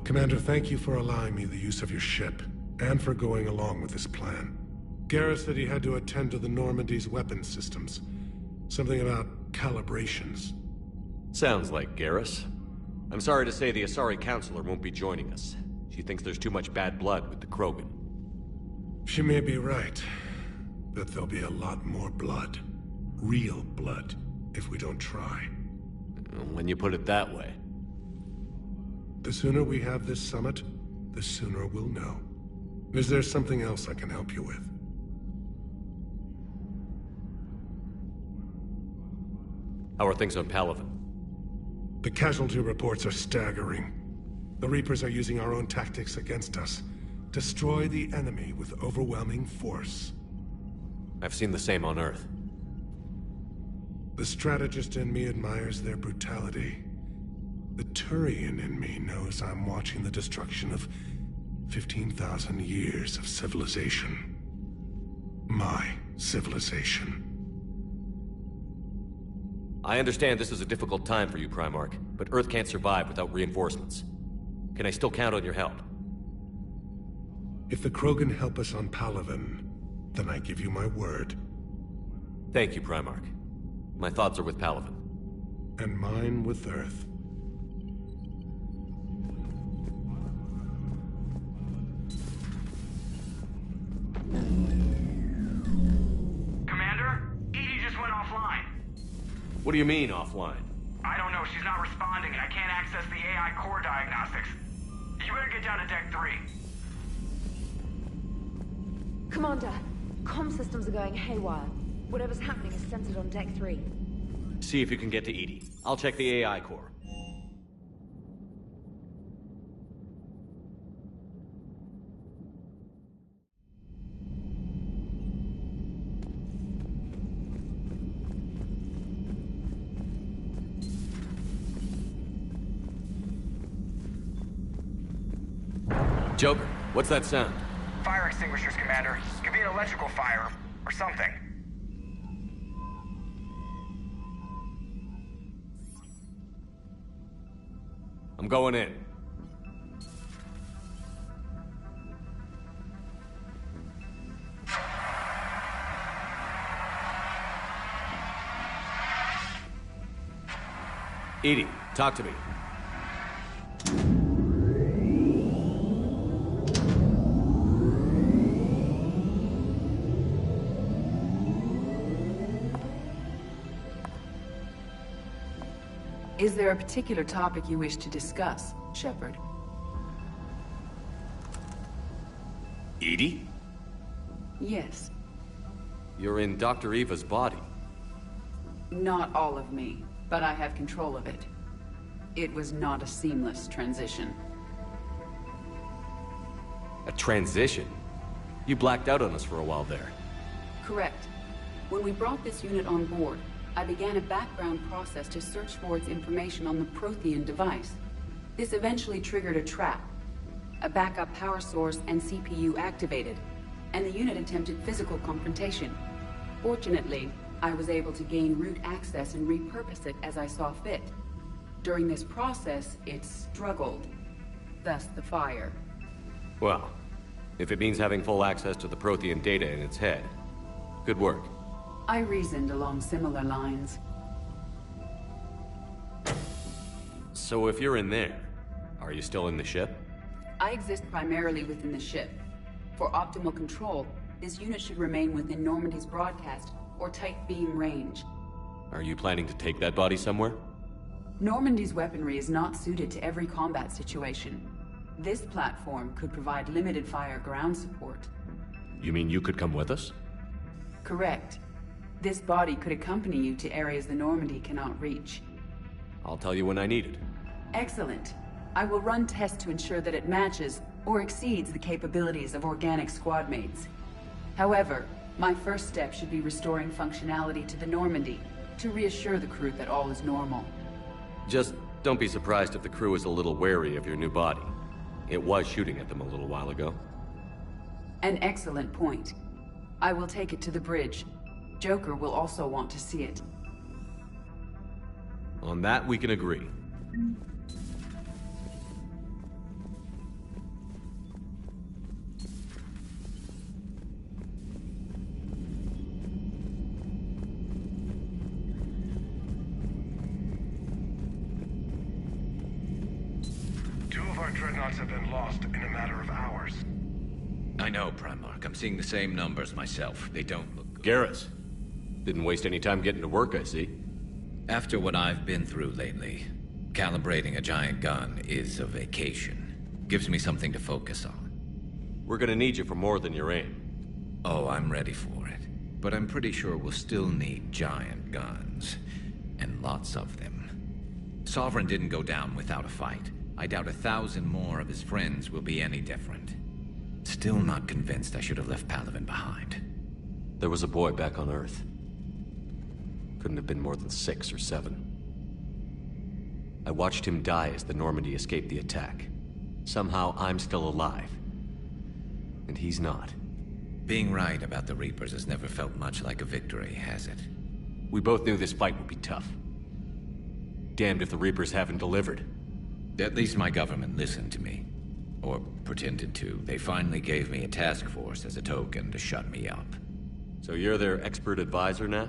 Commander, thank you for allowing me the use of your ship, and for going along with this plan. Garrus said he had to attend to the Normandy's weapons systems. Something about calibrations. Sounds like Garrus. I'm sorry to say the Asari Counselor won't be joining us. She thinks there's too much bad blood with the Krogan. She may be right, but there'll be a lot more blood. Real blood, if we don't try. When you put it that way. The sooner we have this summit, the sooner we'll know. Is there something else I can help you with? How are things on Palaven? The casualty reports are staggering. The Reapers are using our own tactics against us. Destroy the enemy with overwhelming force. I've seen the same on Earth. The strategist in me admires their brutality. The Turian in me knows I'm watching the destruction of 15,000 years of civilization. My civilization. I understand this is a difficult time for you, Primarch, but Earth can't survive without reinforcements. Can I still count on your help? If the Krogan help us on Palaven, then I give you my word. Thank you, Primarch. My thoughts are with Palaven. And mine with Earth. Commander, Edie just went offline. What do you mean, offline? I don't know, she's not responding and I can't access the AI core diagnostics. You better get down to Deck 3. Commander, comm systems are going haywire. Whatever's happening is centered on Deck 3. See if you can get to Edie. I'll check the AI core. Joker, what's that sound? Fire extinguishers, Commander. Could be an electrical fire, or something. I'm going in. Edie, talk to me. Is there a particular topic you wish to discuss, Shepard? Edie? Yes. You're in Dr. Eva's body. Not all of me, but I have control of it. It was not a seamless transition. A transition? You blacked out on us for a while there. Correct. When we brought this unit on board, I began a background process to search for its information on the Prothean device. This eventually triggered a trap. A backup power source and CPU activated, and the unit attempted physical confrontation. Fortunately, I was able to gain root access and repurpose it as I saw fit. During this process, it struggled. Thus the fire. Well, if it means having full access to the Prothean data in its head, good work. I reasoned along similar lines. So if you're in there, are you still in the ship? I exist primarily within the ship. For optimal control, this unit should remain within Normandy's broadcast or tight beam range. Are you planning to take that body somewhere? Normandy's weaponry is not suited to every combat situation. This platform could provide limited fire ground support. You mean you could come with us? Correct. This body could accompany you to areas the Normandy cannot reach. I'll tell you when I need it. Excellent. I will run tests to ensure that it matches or exceeds the capabilities of organic squad mates. However, my first step should be restoring functionality to the Normandy to reassure the crew that all is normal. Just don't be surprised if the crew is a little wary of your new body. It was shooting at them a little while ago. An excellent point. I will take it to the bridge. Joker will also want to see it. On that, we can agree. of our dreadnoughts have been lost in a matter of hours. I know, Primarch. I'm seeing the same numbers myself. They don't look good. Garrus. Didn't waste any time getting to work, I see. After what I've been through lately, calibrating a giant gun is a vacation. Gives me something to focus on. We're gonna need you for more than your aim. Oh, I'm ready for it. But I'm pretty sure we'll still need giant guns. And lots of them. Sovereign didn't go down without a fight. I doubt 1,000 more of his friends will be any different. Still not convinced I should have left Palaven behind. There was a boy back on Earth. Couldn't have been more than 6 or 7. I watched him die as the Normandy escaped the attack. Somehow I'm still alive. And he's not. Being right about the Reapers has never felt much like a victory, has it? We both knew this fight would be tough. Damned if the Reapers haven't delivered. At least my government listened to me. Or pretended to. They finally gave me a task force as a token to shut me up. So you're their expert advisor now?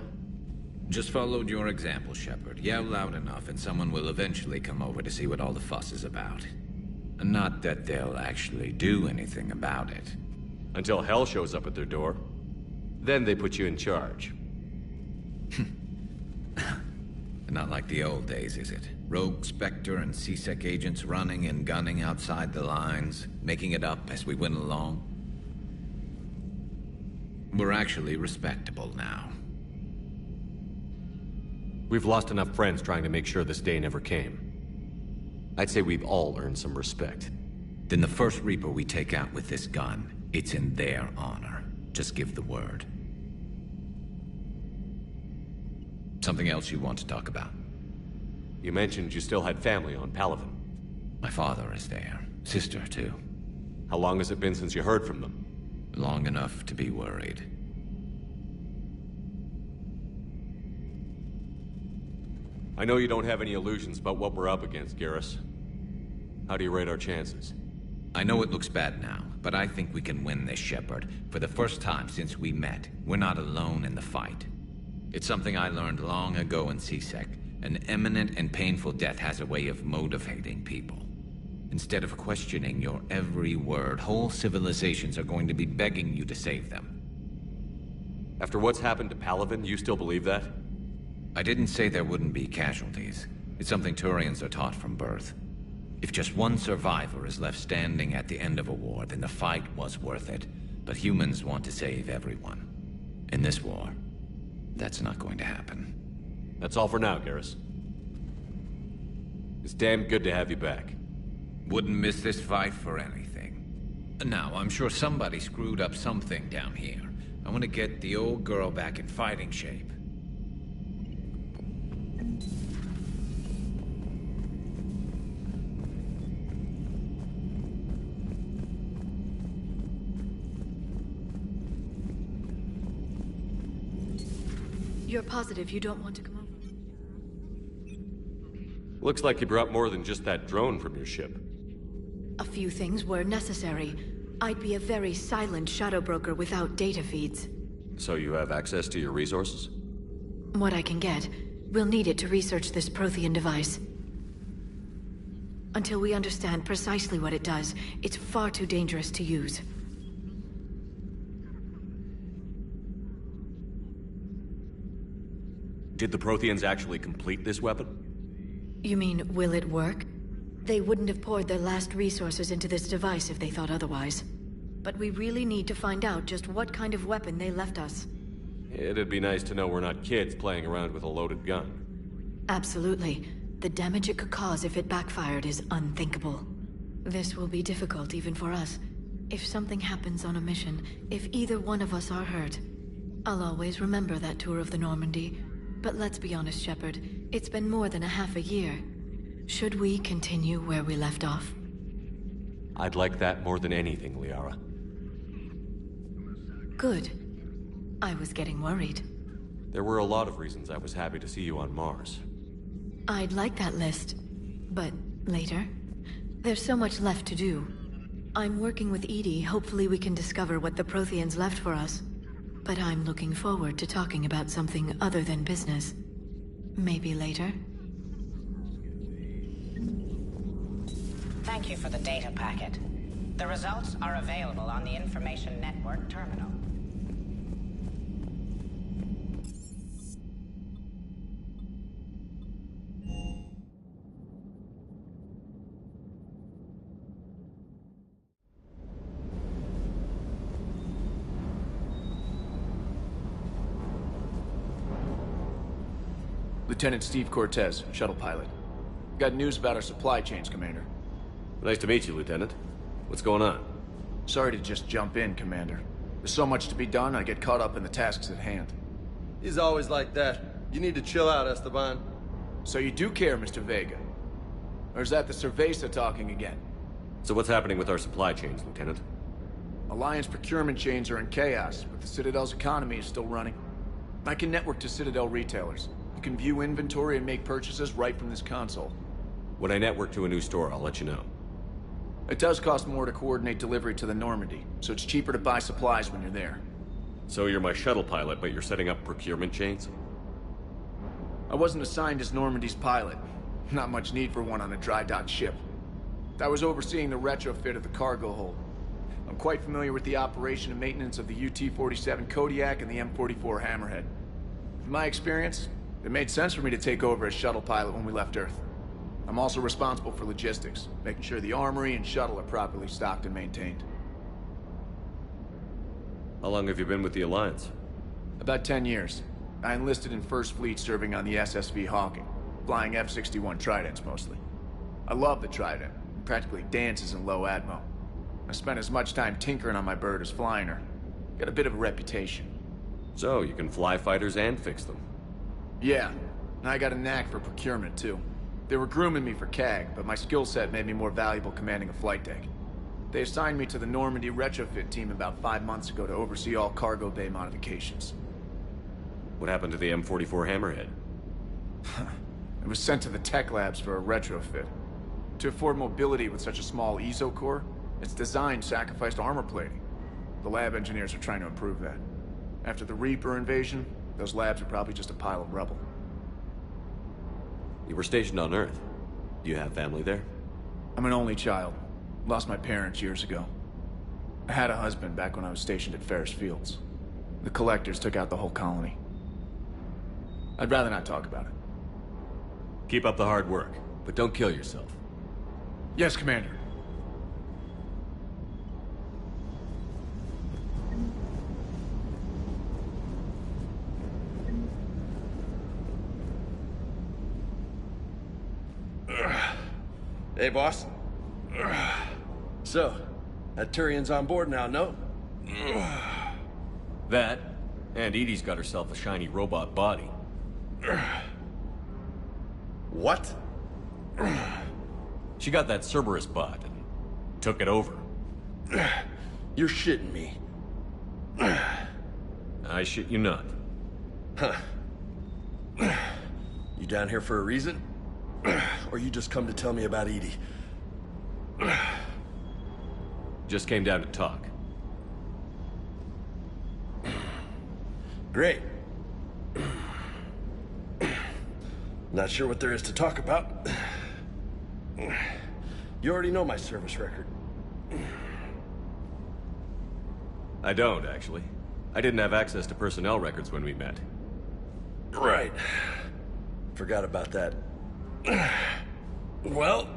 Just followed your example, Shepard. Yell loud enough and someone will eventually come over to see what all the fuss is about. Not that they'll actually do anything about it. Until hell shows up at their door. Then they put you in charge. Not like the old days, is it? Rogue Spectre and C-Sec agents running and gunning outside the lines, making it up as we went along. We're actually respectable now. We've lost enough friends trying to make sure this day never came. I'd say we've all earned some respect. Then the first Reaper we take out with this gun, it's in their honor. Just give the word. Something else you want to talk about? You mentioned you still had family on Palaven. My father is there. Sister, too. How long has it been since you heard from them? Long enough to be worried. I know you don't have any illusions about what we're up against, Garrus. How do you rate our chances? I know it looks bad now, but I think we can win this, Shepard. For the first time since we met, we're not alone in the fight. It's something I learned long ago in C-Sec. An imminent and painful death has a way of motivating people. Instead of questioning your every word, whole civilizations are going to be begging you to save them. After what's happened to Palaven, you still believe that? I didn't say there wouldn't be casualties. It's something Turians are taught from birth. If just one survivor is left standing at the end of a war, then the fight was worth it. But humans want to save everyone. In this war, that's not going to happen. That's all for now, Garrus. It's damn good to have you back. Wouldn't miss this fight for anything. Now, I'm sure somebody screwed up something down here. I want to get the old girl back in fighting shape. You're positive you don't want to come over? Looks like you brought more than just that drone from your ship. A few things were necessary. I'd be a very silent shadow broker without data feeds. So you have access to your resources? What I can get. We'll need it to research this Prothean device. Until we understand precisely what it does, it's far too dangerous to use. Did the Protheans actually complete this weapon? You mean, will it work? They wouldn't have poured their last resources into this device if they thought otherwise. But we really need to find out just what kind of weapon they left us. It'd be nice to know we're not kids playing around with a loaded gun. Absolutely. The damage it could cause if it backfired is unthinkable. This will be difficult even for us. If something happens on a mission, if either one of us are hurt, I'll always remember that tour of the Normandy. But let's be honest, Shepard. It's been more than a half a year. Should we continue where we left off? I'd like that more than anything, Liara. Good. I was getting worried. There were a lot of reasons I was happy to see you on Mars. I'd like that list. But later? There's so much left to do. I'm working with Edie. Hopefully we can discover what the Protheans left for us. But I'm looking forward to talking about something other than business. Maybe later? Thank you for the data packet. The results are available on the Information Network terminal. Lieutenant Steve Cortez, shuttle pilot. Got news about our supply chains, Commander. Nice to meet you, Lieutenant. What's going on? Sorry to just jump in, Commander. There's so much to be done, I get caught up in the tasks at hand. He's always like that. You need to chill out, Esteban. So you do care, Mr. Vega? Or is that the Cerveza talking again? So what's happening with our supply chains, Lieutenant? Alliance procurement chains are in chaos, but the Citadel's economy is still running. I can network to Citadel retailers. You can view inventory and make purchases right from this console. When I network to a new store, I'll let you know. It does cost more to coordinate delivery to the Normandy, so it's cheaper to buy supplies when you're there. So you're my shuttle pilot, but you're setting up procurement chains? I wasn't assigned as Normandy's pilot. Not much need for one on a dry dock ship. I was overseeing the retrofit of the cargo hold. I'm quite familiar with the operation and maintenance of the UT-47 Kodiak and the M44 Hammerhead. In my experience, it made sense for me to take over as shuttle pilot when we left Earth. I'm also responsible for logistics, making sure the armory and shuttle are properly stocked and maintained. How long have you been with the Alliance? About 10 years. I enlisted in First Fleet serving on the SSV Hawking, flying F-61 Tridents mostly. I love the Trident. It practically dances in low atmo. I spent as much time tinkering on my bird as flying her. Got a bit of a reputation. So, you can fly fighters and fix them? Yeah, and I got a knack for procurement too. They were grooming me for CAG, but my skill set made me more valuable commanding a flight deck. They assigned me to the Normandy retrofit team about 5 months ago to oversee all cargo bay modifications. What happened to the M44 Hammerhead? It was sent to the tech labs for a retrofit. To afford mobility with such a small ESO core, its design sacrificed armor plating. The lab engineers are trying to improve that. After the Reaper invasion, those labs are probably just a pile of rubble. You were stationed on Earth. Do you have family there? I'm an only child. Lost my parents years ago. I had a husband back when I was stationed at Ferris Fields. The Collectors took out the whole colony. I'd rather not talk about it. Keep up the hard work, but don't kill yourself. Yes, Commander. Hey, boss. So, that Turian's on board now, no? That, and Edie's got herself a shiny robot body. What? She got that Cerberus bot and took it over. You're shitting me. I shit you not. Huh. You down here for a reason? Or you just come to tell me about Edie? Just came down to talk. Great. Not sure what there is to talk about. You already know my service record. I don't, actually. I didn't have access to personnel records when we met. Right. Forgot about that. Well...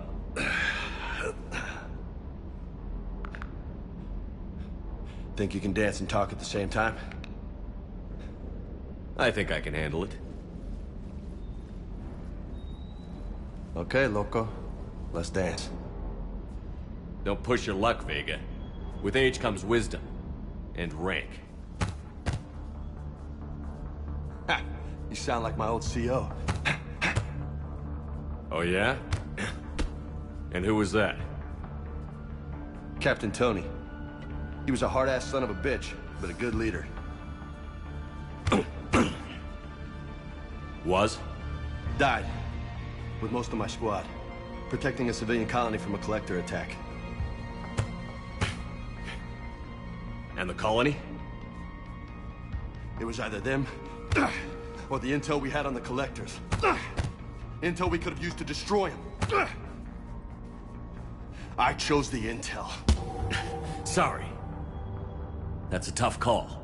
Think you can dance and talk at the same time? I think I can handle it. Okay, loco. Let's dance. Don't push your luck, Vega. With age comes wisdom. And rank. Ha! You sound like my old CO. Oh, yeah? And who was that? Captain Tony. He was a hard-ass son of a bitch, but a good leader. Was? Died. With most of my squad. Protecting a civilian colony from a collector attack. And the colony? It was either them, or the intel we had on the collectors. Intel we could have used to destroy them. I chose the intel. Sorry. That's a tough call.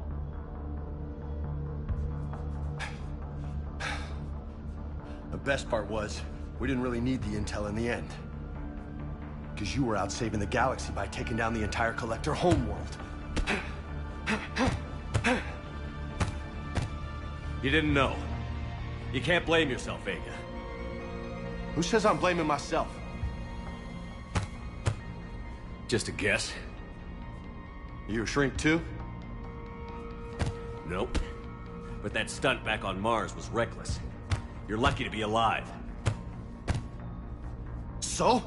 The best part was, we didn't really need the intel in the end. Because you were out saving the galaxy by taking down the entire Collector homeworld. You didn't know. You can't blame yourself, Vega. Who says I'm blaming myself? Just a guess. You a shrink too? Nope. But that stunt back on Mars was reckless. You're lucky to be alive. So?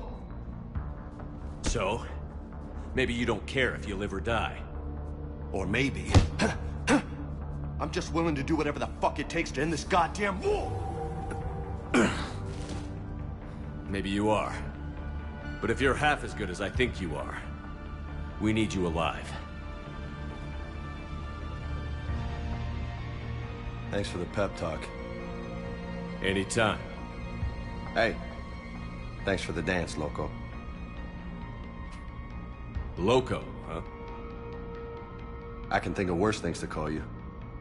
So? Maybe you don't care if you live or die. Or maybe... I'm just willing to do whatever the fuck it takes to end this goddamn war! Maybe you are. But if you're half as good as I think you are, we need you alive. Thanks for the pep talk. Anytime. Hey, thanks for the dance, Loco. Loco, huh? I can think of worse things to call you.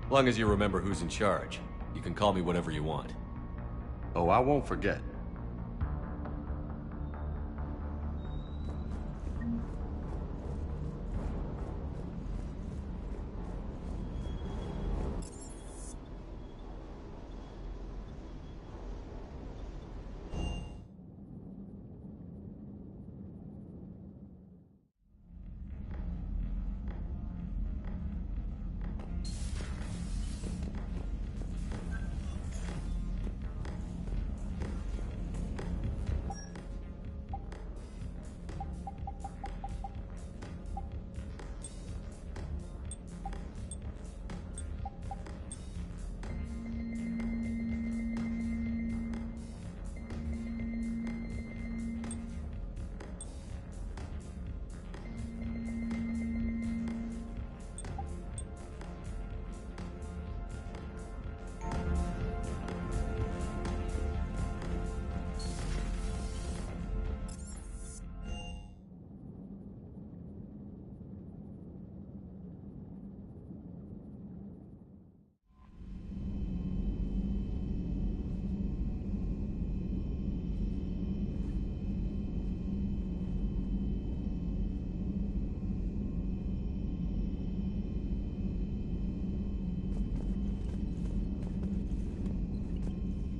Long as you remember who's in charge, you can call me whatever you want. Oh, I won't forget.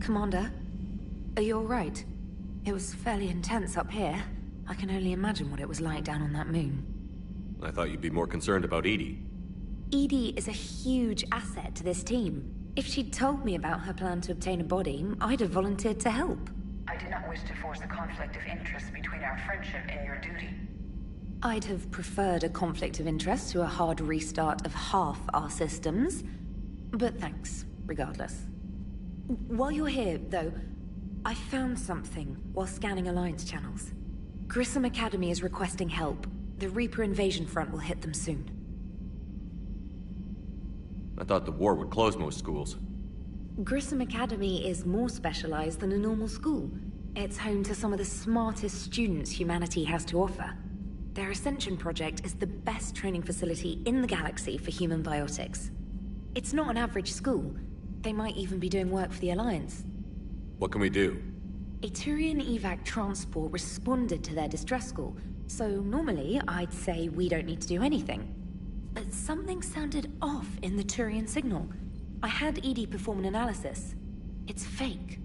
Commander, are you all right? It was fairly intense up here. I can only imagine what it was like down on that moon. I thought you'd be more concerned about Edie. Edie is a huge asset to this team. If she'd told me about her plan to obtain a body, I'd have volunteered to help. I did not wish to force a conflict of interest between our friendship and your duty. I'd have preferred a conflict of interest to a hard restart of half our systems. But thanks, regardless. While you're here, though, I found something while scanning Alliance channels. Grissom Academy is requesting help. The Reaper invasion front will hit them soon. I thought the war would close most schools. Grissom Academy is more specialized than a normal school. It's home to some of the smartest students humanity has to offer. Their Ascension project is the best training facility in the galaxy for human biotics. It's not an average school. They might even be doing work for the Alliance. What can we do? A Turian evac transport responded to their distress call, so normally I'd say we don't need to do anything. But something sounded off in the Turian signal. I had Edie perform an analysis. It's fake.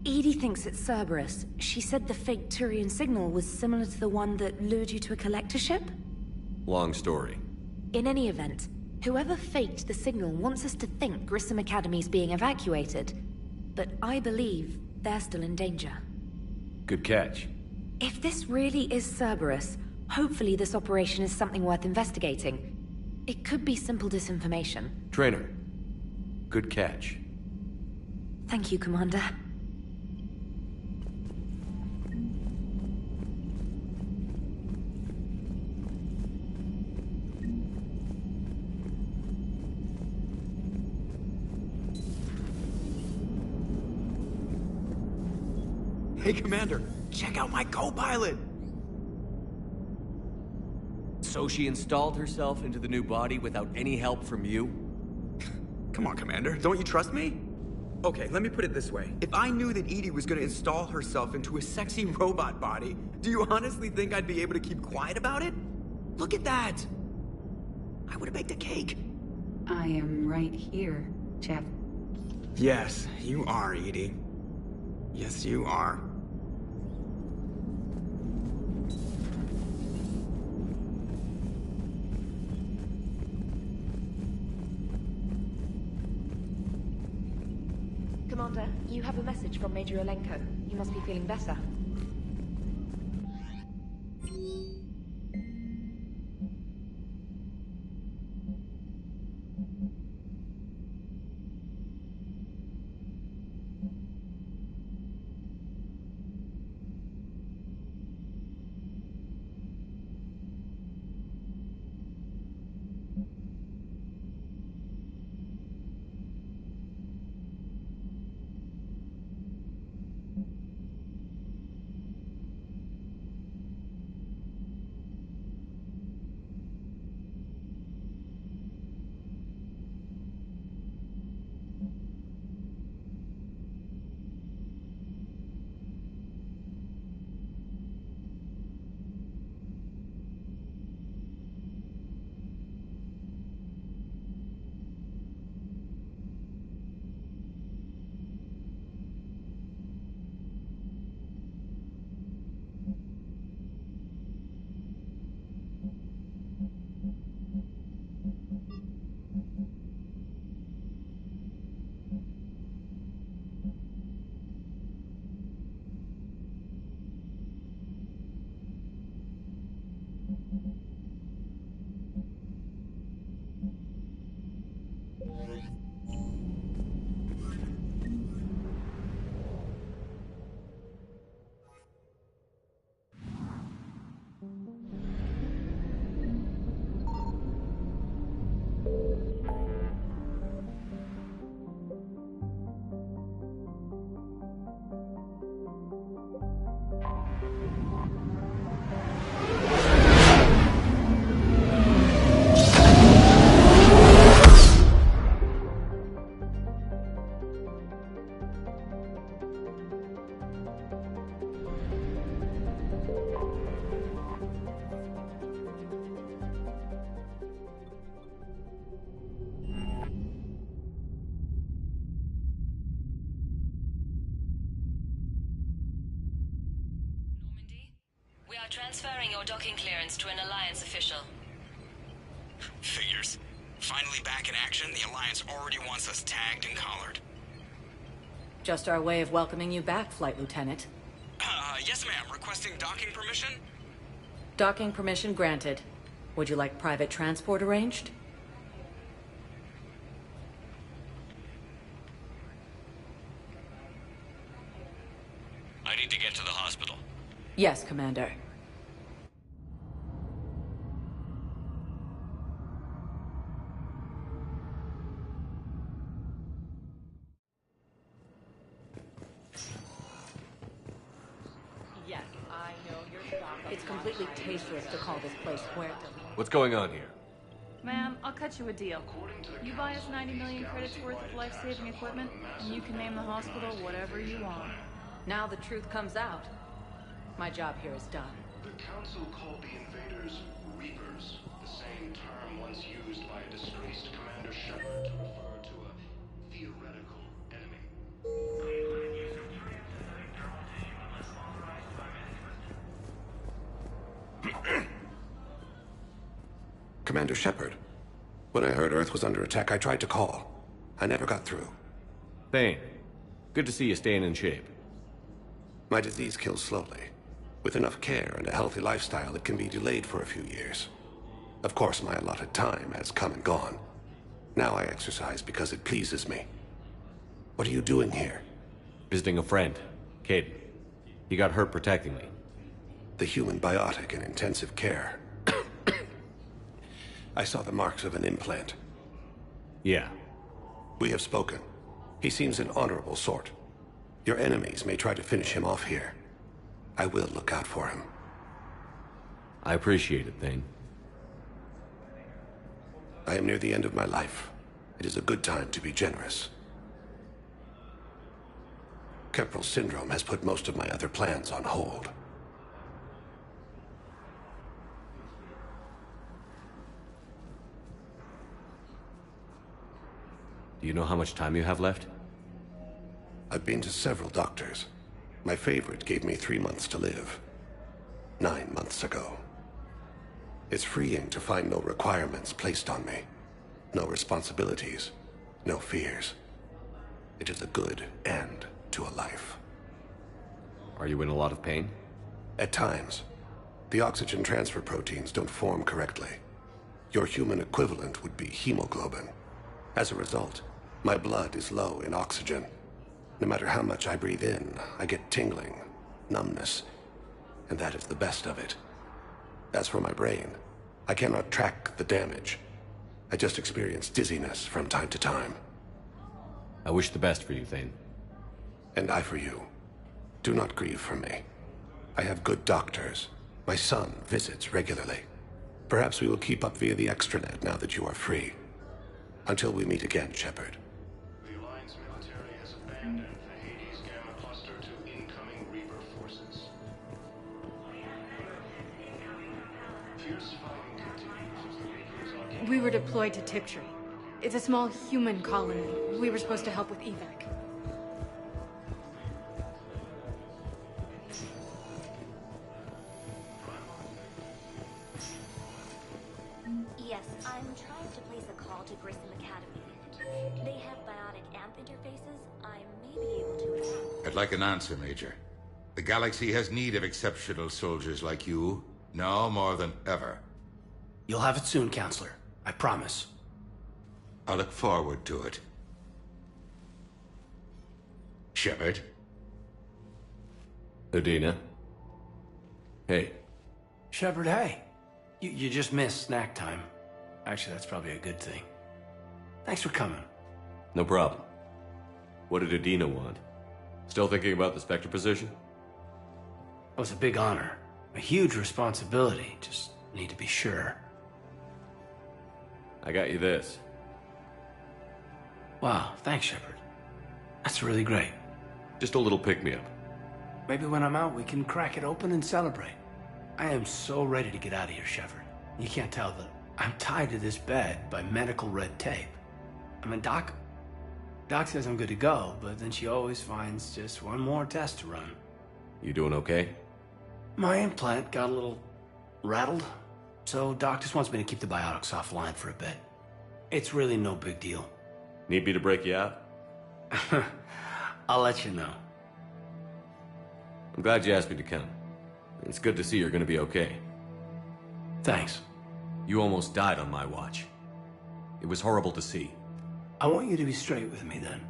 Edie thinks it's Cerberus. She said the fake Turian signal was similar to the one that lured you to a collector ship? Long story. In any event, whoever faked the signal wants us to think Grissom Academy's being evacuated. But I believe they're still in danger. Good catch. If this really is Cerberus, hopefully this operation is something worth investigating. It could be simple disinformation. Trainer. Good catch. Thank you, Commander. Hey, Commander, check out my co-pilot! So she installed herself into the new body without any help from you? Come on, Commander. Don't you trust me? Okay, let me put it this way. If I knew that Edie was gonna install herself into a sexy robot body, do you honestly think I'd be able to keep quiet about it? Look at that! I would have baked a cake. I am right here, Jeff. Yes, you are, Edie. Yes, you are. Commander, you have a message from Major Olenko. You must be feeling better. Transferring your docking clearance to an Alliance official. Figures. Finally back in action, the Alliance already wants us tagged and collared. Just our way of welcoming you back, Flight Lieutenant. Yes ma'am. Requesting docking permission? Docking permission granted. Would you like private transport arranged? I need to get to the hospital. Yes, Commander. Yes, I know you're shocked. It's completely tasteless to call this place Puerto. What's going on here? Ma'am, I'll cut you a deal. You buy us 90 million credits worth of life-saving equipment, and you can name the hospital whatever you want. Now the truth comes out. My job here is done. The Council called the invaders Reapers, the same term once used by a disgraced Commander Shepard to refer to a theoretical enemy. Commander Shepard. When I heard Earth was under attack, I tried to call. I never got through. Thane, good to see you staying in shape. My disease kills slowly. With enough care and a healthy lifestyle, it can be delayed for a few years. Of course, my allotted time has come and gone. Now I exercise because it pleases me. What are you doing here? Visiting a friend, Caden. He got hurt protecting me. The human biotic in intensive care. I saw the marks of an implant. Yeah. We have spoken. He seems an honorable sort. Your enemies may try to finish him off here. I will look out for him. I appreciate it, Thane. I am near the end of my life. It is a good time to be generous. Keppel syndrome has put most of my other plans on hold. Do you know how much time you have left? I've been to several doctors. My favorite gave me 3 months to live. 9 months ago. It's freeing to find no requirements placed on me. No responsibilities. No fears. It is a good end to a life. Are you in a lot of pain? At times. The oxygen transfer proteins don't form correctly. Your human equivalent would be hemoglobin. As a result, my blood is low in oxygen. No matter how much I breathe in, I get tingling, numbness, and that is the best of it. As for my brain, I cannot track the damage. I just experience dizziness from time to time. I wish the best for you, Thane. And I for you. Do not grieve for me. I have good doctors. My son visits regularly. Perhaps we will keep up via the extranet now that you are free. Until we meet again, Shepard. The Alliance military has abandoned the Hades Gamma cluster to incoming Reaper forces. Fierce fighting continues as the Reapers are... We were deployed to Tiptree. It's a small human colony. We were supposed to help with evac. Yes, I'm trying to place a call to Grissom Academy. They have biotic amp interfaces. I may be able to attend. I'd like an answer, Major. The galaxy has need of exceptional soldiers like you, now more than ever. You'll have it soon, Counselor. I promise. I look forward to it. Shepard? Udina? Hey. Shepard, hey. You just missed snack time. Actually, that's probably a good thing. Thanks for coming. No problem. What did Udina want? Still thinking about the Spectre position? It was a big honor. A huge responsibility. Just need to be sure. I got you this. Wow, thanks, Shepard. That's really great. Just a little pick-me-up. Maybe when I'm out, we can crack it open and celebrate. I am so ready to get out of here, Shepard. You can't tell that I'm tied to this bed by medical red tape. I mean, Doc says I'm good to go, but then she always finds just one more test to run. You doing okay? My implant got a little rattled, so Doc just wants me to keep the biotics offline for a bit. It's really no big deal. Need me to break you out? I'll let you know. I'm glad you asked me to come. It's good to see you're gonna be okay. Thanks. You almost died on my watch. It was horrible to see. I want you to be straight with me then.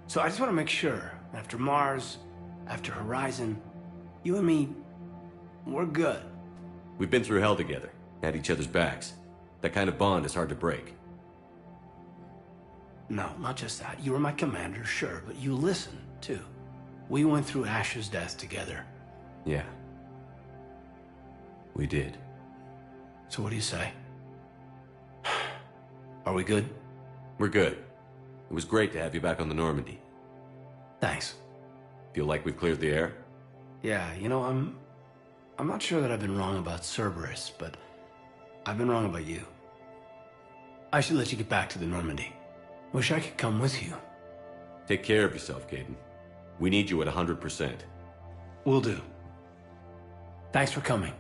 So I just want to make sure, after Mars, after Horizon, you and me, we're good. We've been through hell together, had each other's backs. That kind of bond is hard to break. No, not just that. You were my commander, sure, but you listened, too. We went through Ash's death together. Yeah. We did. So what do you say? Are we good? We're good. It was great to have you back on the Normandy. Thanks. Feel like we've cleared the air? Yeah, you know, I'm not sure that I've been wrong about Cerberus, but I've been wrong about you. I should let you get back to the Normandy. Wish I could come with you. Take care of yourself, Caden. We need you at 100%. Will do. Thanks for coming.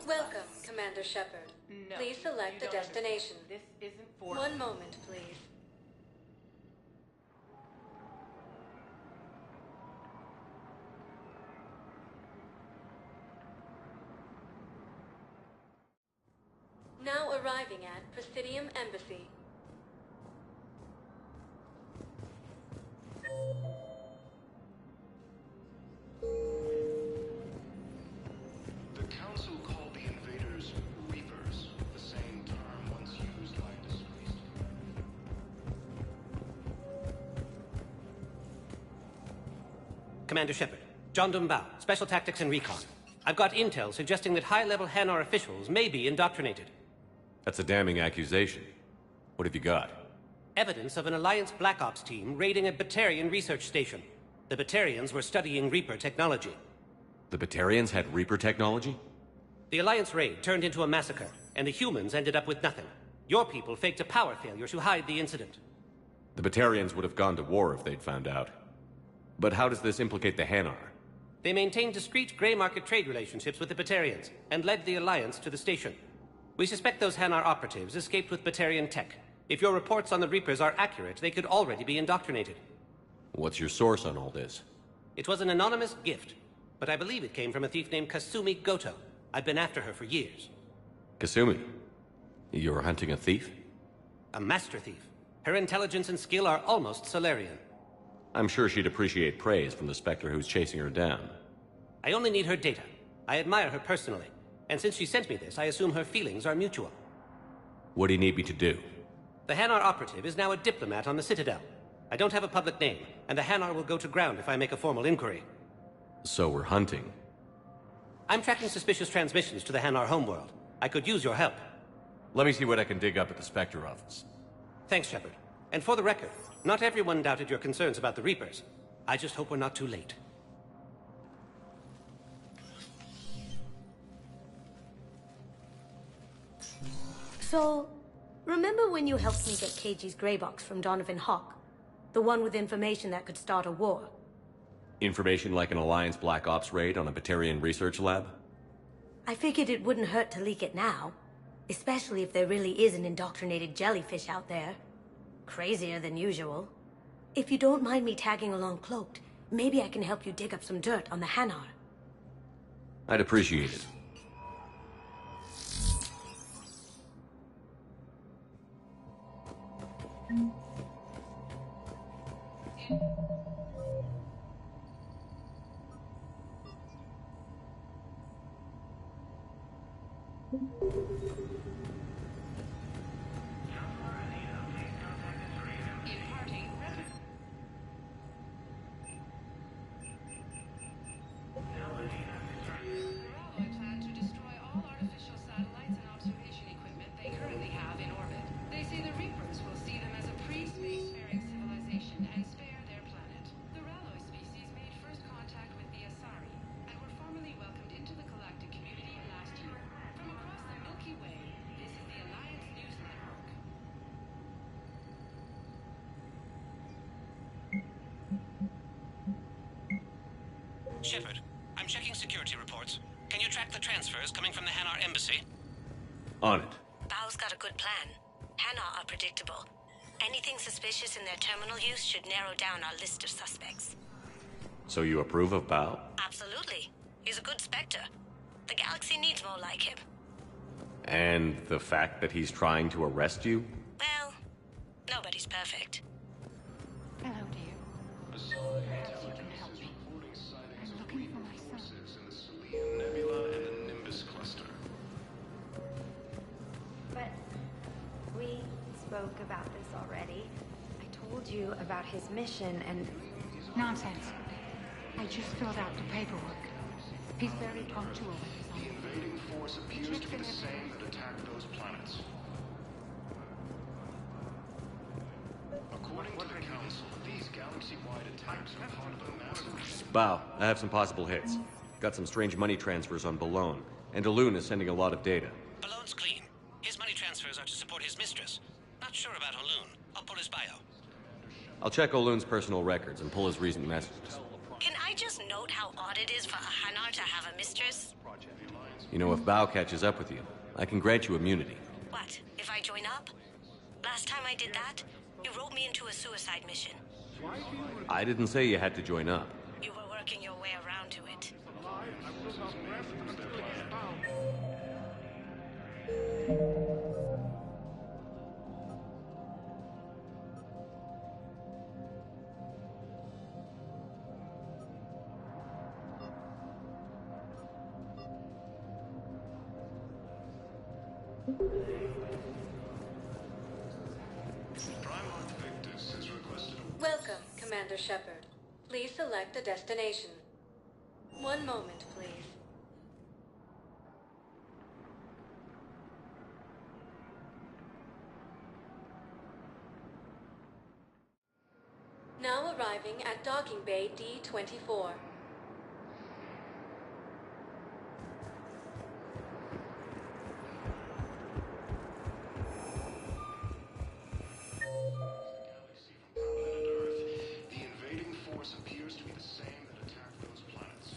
Welcome, Commander Shepard. No, please select a destination. This isn't for... One moment, please. Now arriving at Presidium Embassy. The Council Commander Shepard. John Dumbao, Special Tactics and Recon. I've got intel suggesting that high-level Hanar officials may be indoctrinated. That's a damning accusation. What have you got? Evidence of an Alliance Black Ops team raiding a Batarian research station. The Batarians were studying Reaper technology. The Batarians had Reaper technology? The Alliance raid turned into a massacre, and the humans ended up with nothing. Your people faked a power failure to hide the incident. The Batarians would have gone to war if they'd found out. But how does this implicate the Hanar? They maintained discreet gray market trade relationships with the Batarians, and led the Alliance to the station. We suspect those Hanar operatives escaped with Batarian tech. If your reports on the Reapers are accurate, they could already be indoctrinated. What's your source on all this? It was an anonymous gift, but I believe it came from a thief named Kasumi Goto. I've been after her for years. Kasumi? You're hunting a thief? A master thief. Her intelligence and skill are almost Solarian. I'm sure she'd appreciate praise from the Spectre who's chasing her down. I only need her data. I admire her personally, and since she sent me this, I assume her feelings are mutual. What do you need me to do? The Hanar operative is now a diplomat on the Citadel. I don't have a public name, and the Hanar will go to ground if I make a formal inquiry. So we're hunting. I'm tracking suspicious transmissions to the Hanar homeworld. I could use your help. Let me see what I can dig up at the Spectre office. Thanks, Shepard. And for the record, not everyone doubted your concerns about the Reapers. I just hope we're not too late. So, remember when you helped me get KG's grey box from Donovan Hawk? The one with information that could start a war? Information like an Alliance Black Ops raid on a Batarian research lab? I figured it wouldn't hurt to leak it now. Especially if there really is an indoctrinated jellyfish out there. Crazier than usual. If you don't mind me tagging along cloaked, maybe I can help you dig up some dirt on the Hanar. I'd appreciate it. Shepard, I'm checking security reports. Can you track the transfers coming from the Hanar embassy? On it. Bao's got a good plan. Hanar are predictable. Anything suspicious in their terminal use should narrow down our list of suspects. So you approve of Bao? Absolutely. He's a good Spectre. The galaxy needs more like him. And the fact that he's trying to arrest you? Well, nobody's perfect. Hello, dear. Yes, you can help me. I'm looking for my son. Nebula and the Nimbus cluster. But we spoke about this already. I told you about his mission and... Nonsense. I just filled out the paperwork. He's very punctual. The invading force appears to be the same that attacked those planets. According to the Council, these galaxy-wide attacks are part of a massive... Bao, I have some possible hits. Got some strange money transfers on Balone, and Alun is sending a lot of data. Balone's clean. His money transfers are to support his mistress. Not sure about Alun. I'll pull his bio. I'll check Olun's personal records and pull his recent messages. Can I just note how odd it is for a Hanar to have a mistress? You know, if Bao catches up with you, I can grant you immunity. What, if I join up? Last time I did that, you wrote me into a suicide mission. I didn't say you had to join up. You were working your way around to it. Welcome, Commander Shepard. Please select a destination. One moment, please. Now arriving at docking bay D-24. The invading force appears to be the same that attacked those planets.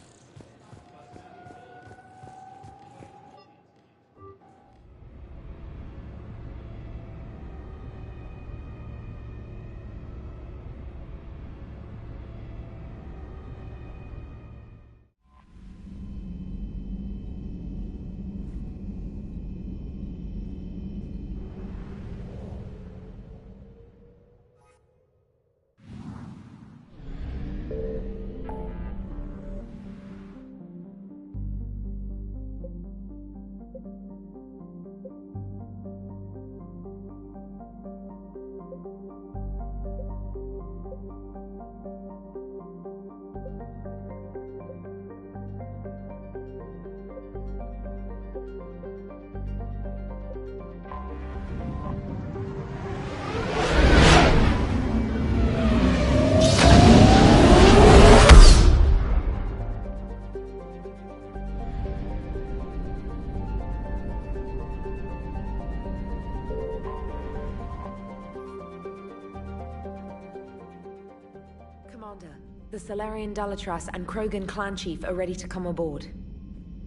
Commander, the Salarian Dalatras and Krogan clan chief are ready to come aboard.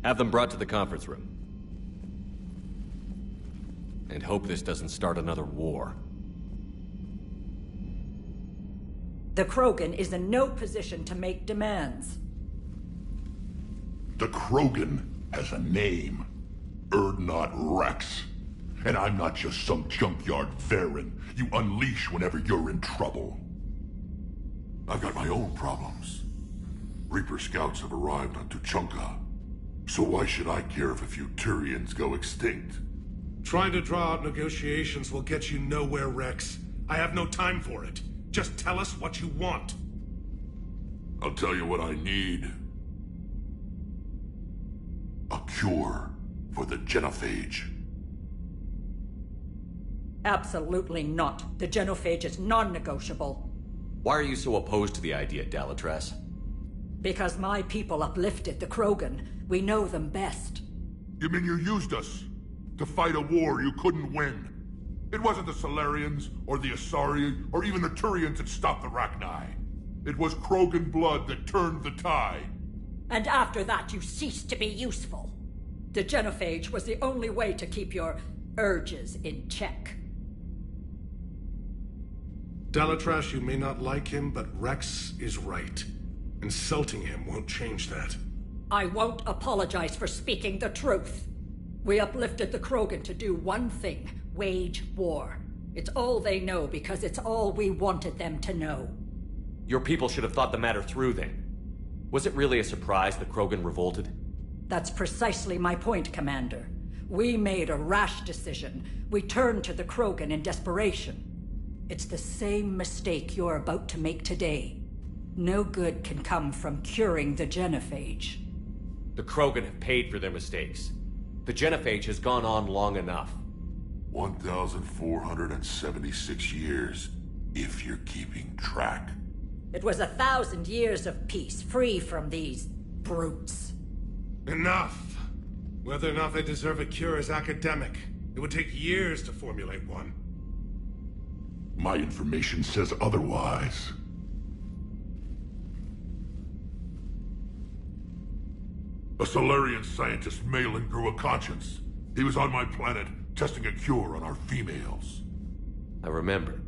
Have them brought to the conference room. And hope this doesn't start another war. The Krogan is in no position to make demands. The Krogan has a name. Erdnot Rex. And I'm not just some junkyard Varen you unleash whenever you're in trouble. I've got my own problems. Reaper scouts have arrived on Tuchanka. So why should I care if a few Turians go extinct? Trying to draw out negotiations will get you nowhere, Rex. I have no time for it. Just tell us what you want. I'll tell you what I need. A cure for the genophage. Absolutely not. The genophage is non-negotiable. Why are you so opposed to the idea, Dalatras? Because my people uplifted the Krogan. We know them best. You mean you used us to fight a war you couldn't win? It wasn't the Salarians, or the Asari, or even the Turians that stopped the Rachni. It was Krogan blood that turned the tide. And after that, you ceased to be useful. The genophage was the only way to keep your urges in check. Dalatras, you may not like him, but Rex is right. Insulting him won't change that. I won't apologize for speaking the truth. We uplifted the Krogan to do one thing: wage war. It's all they know because it's all we wanted them to know. Your people should have thought the matter through then. Was it really a surprise that Krogan revolted? That's precisely my point, Commander. We made a rash decision. We turned to the Krogan in desperation. It's the same mistake you're about to make today. No good can come from curing the genophage. The Krogan have paid for their mistakes. The genophage has gone on long enough. 1,476 years, if you're keeping track. It was 1,000 years of peace, free from these brutes. Enough! Whether or not they deserve a cure is academic. It would take years to formulate one. My information says otherwise. A Solarian scientist, Malin, grew a conscience. He was on my planet, testing a cure on our females. I remember.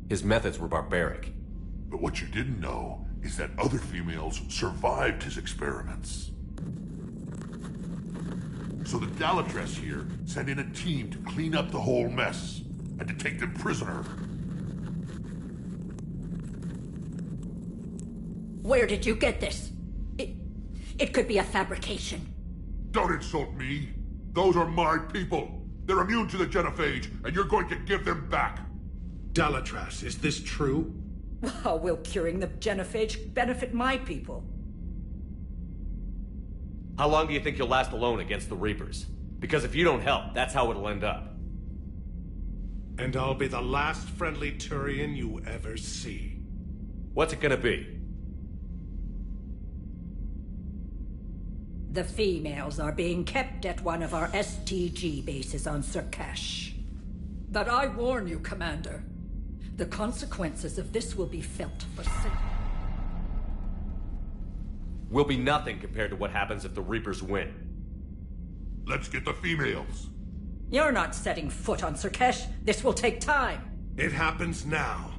His methods were barbaric. But what you didn't know is that other females survived his experiments. So the Dalatras here sent in a team to clean up the whole mess, and to take them prisoner. Where did you get this? It could be a fabrication. Don't insult me. Those are my people. They're immune to the genophage, and you're going to give them back. Dalatras, is this true? How will curing the genophage benefit my people? How long do you think you'll last alone against the Reapers? Because if you don't help, that's how it'll end up. And I'll be the last friendly Turian you ever see. What's it gonna be? The females are being kept at one of our STG bases on Surkash. But I warn you, Commander. The consequences of this will be felt for certain. Will be nothing compared to what happens if the Reapers win. Let's get the females. You're not setting foot on Surkash. This will take time. It happens now.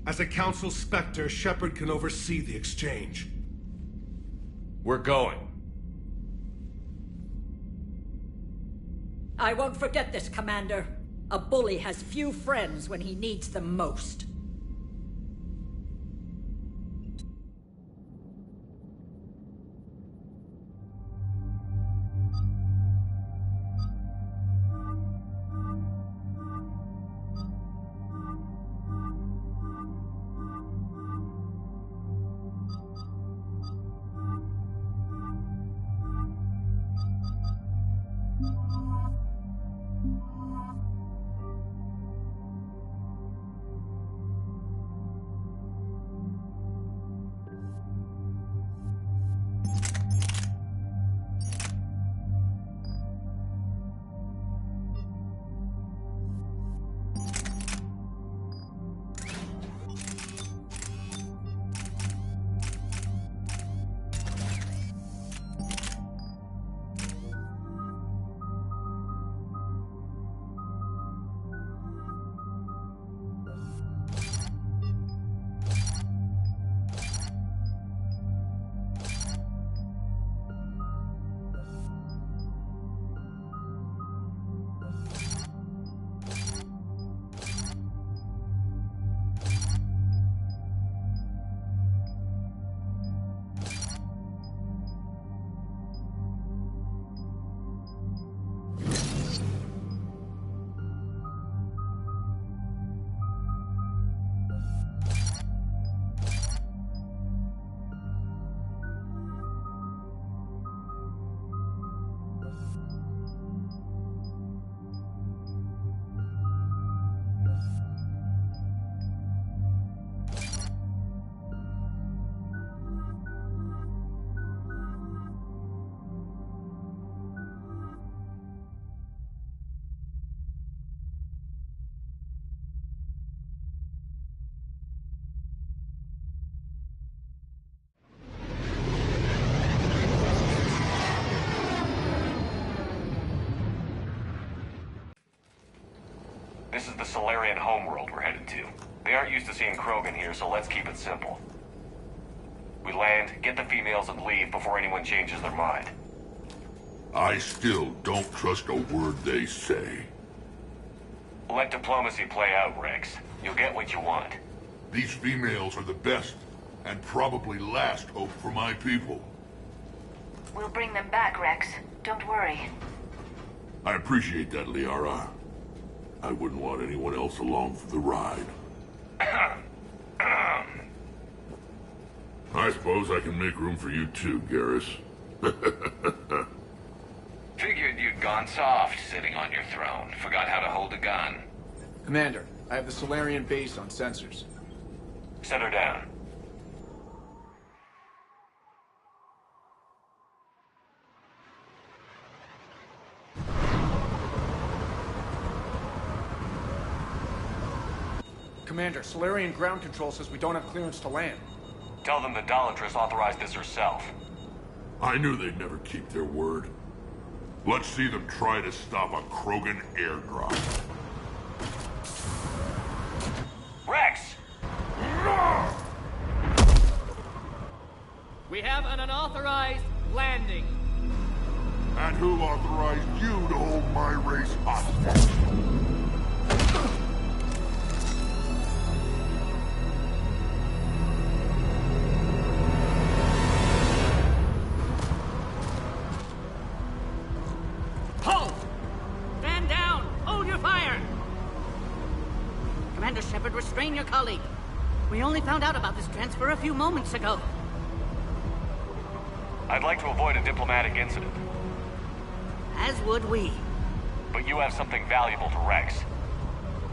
As a Council Spectre, Shepard can oversee the exchange. We're going. I won't forget this, Commander. A bully has few friends when he needs them most. This is the Solarian homeworld we're headed to. They aren't used to seeing Krogan here, so let's keep it simple. We land, get the females, and leave before anyone changes their mind. I still don't trust a word they say. Let diplomacy play out, Rex. You'll get what you want. These females are the best, and probably last hope for my people. We'll bring them back, Rex. Don't worry. I appreciate that, Liara. I wouldn't want anyone else along for the ride. I suppose I can make room for you too, Garrus. Figured you'd gone soft sitting on your throne. Forgot how to hold a gun. Commander, I have the Solarian base on sensors. Set her down. Commander, Solarian ground control says we don't have clearance to land. Tell them the Dolatress authorized this herself. I knew they'd never keep their word. Let's see them try to stop a Krogan airdrop. Rex! We have an unauthorized landing. And who authorized you to hold my race hostage? Halt! Stand down! Hold your fire! Commander Shepard, restrain your colleague. We only only found out about this transfer a few moments ago. I'd like to avoid a diplomatic incident. As would we. But you have something valuable to Rex.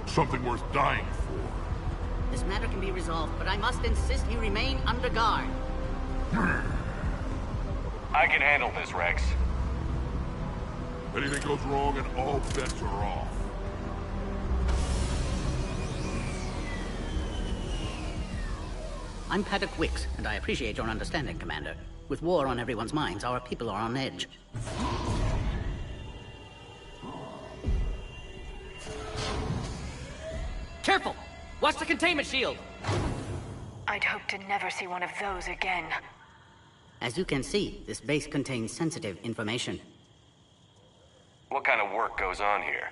Something worth dying for. This matter can be resolved, but I must insist he remain under guard. I can handle this, Rex. Anything goes wrong and all bets are off. I'm Paddock Wicks, and I appreciate your understanding, Commander. With war on everyone's minds, our people are on edge. Careful! Watch the containment shield! I'd hope to never see one of those again. As you can see, this base contains sensitive information. What kind of work goes on here?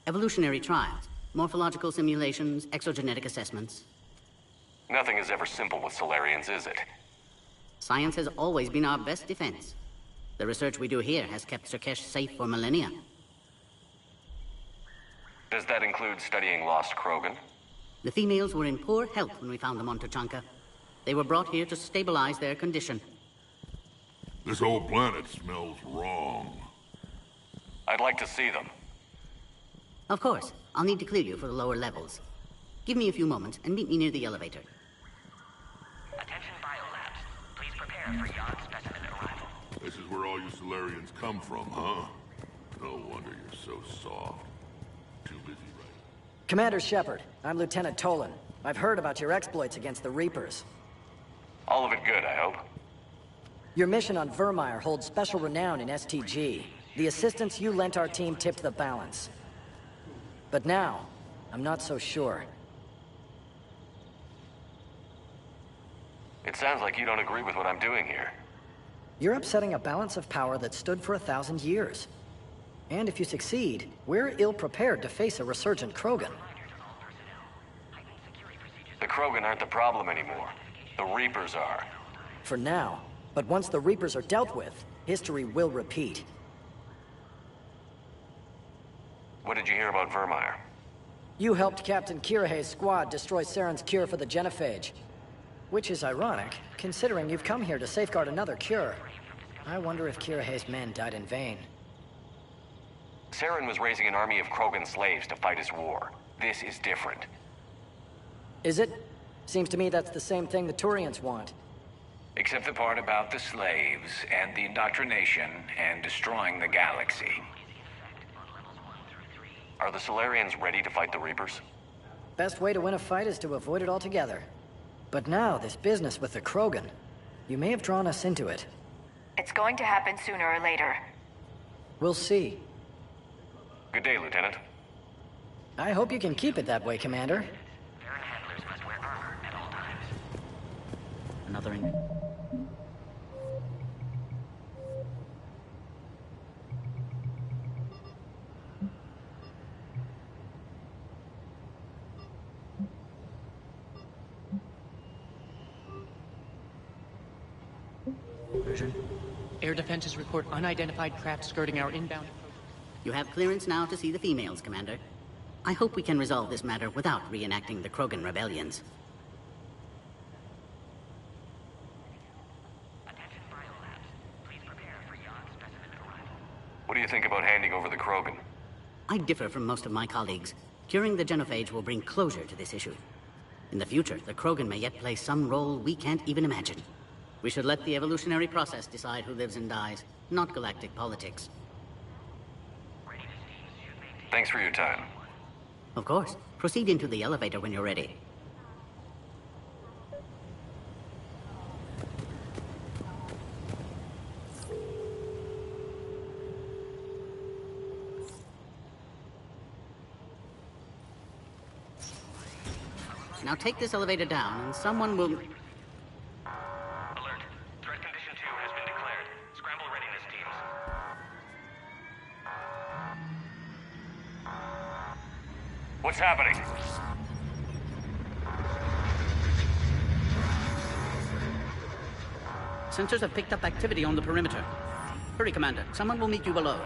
Evolutionary trials, morphological simulations, exogenetic assessments. Nothing is ever simple with Solarians, is it? Science has always been our best defense. The research we do here has kept Surkesh safe for millennia. Does that include studying lost Krogan? The females were in poor health when we found them on Tuchanka. They were brought here to stabilize their condition. This whole planet smells wrong. I'd like to see them. Of course. I'll need to clear you for the lower levels. Give me a few moments and meet me near the elevator. Attention biolabs. Please prepare for yon specimen arrival. This is where all you Solarians come from, huh? No wonder you're so soft. Too busy writing. Commander Shepard, I'm Lieutenant Tolan. I've heard about your exploits against the Reapers. All of it good, I hope. Your mission on Vermeer holds special renown in STG. The assistance you lent our team tipped the balance. But now, I'm not so sure. It sounds like you don't agree with what I'm doing here. You're upsetting a balance of power that stood for 1,000 years. And if you succeed, we're ill-prepared to face a resurgent Krogan. The Krogan aren't the problem anymore. The Reapers are. For now. But once the Reapers are dealt with, history will repeat. What did you hear about Vermeer? You helped Captain Kirahe's squad destroy Saren's cure for the genophage. Which is ironic, considering you've come here to safeguard another cure. I wonder if Kirahe's men died in vain. Saren was raising an army of Krogan slaves to fight his war. This is different. Is it? Seems to me that's the same thing the Turians want. Except the part about the slaves, and the indoctrination, and destroying the galaxy. Are the Solarians ready to fight the Reapers? Best way to win a fight is to avoid it altogether. But now, this business with the Krogan. You may have drawn us into it. It's going to happen sooner or later. We'll see. Good day, Lieutenant. I hope you can keep it that way, Commander. Another Air defenses report unidentified craft skirting our inbound. You have clearance now to see the females, Commander. I hope we can resolve this matter without reenacting the Krogan rebellions. What do you think about handing over the Krogan? I differ from most of my colleagues. Curing the genophage will bring closure to this issue. In the future, the Krogan may yet play some role we can't even imagine. We should let the evolutionary process decide who lives and dies, not galactic politics. Thanks for your time. Of course. Proceed into the elevator when you're ready. Now take this elevator down, and someone will... Alert. Threat condition 2 has been declared. Scramble readiness teams. What's happening? Sensors have picked up activity on the perimeter. Hurry, Commander. Someone will meet you below.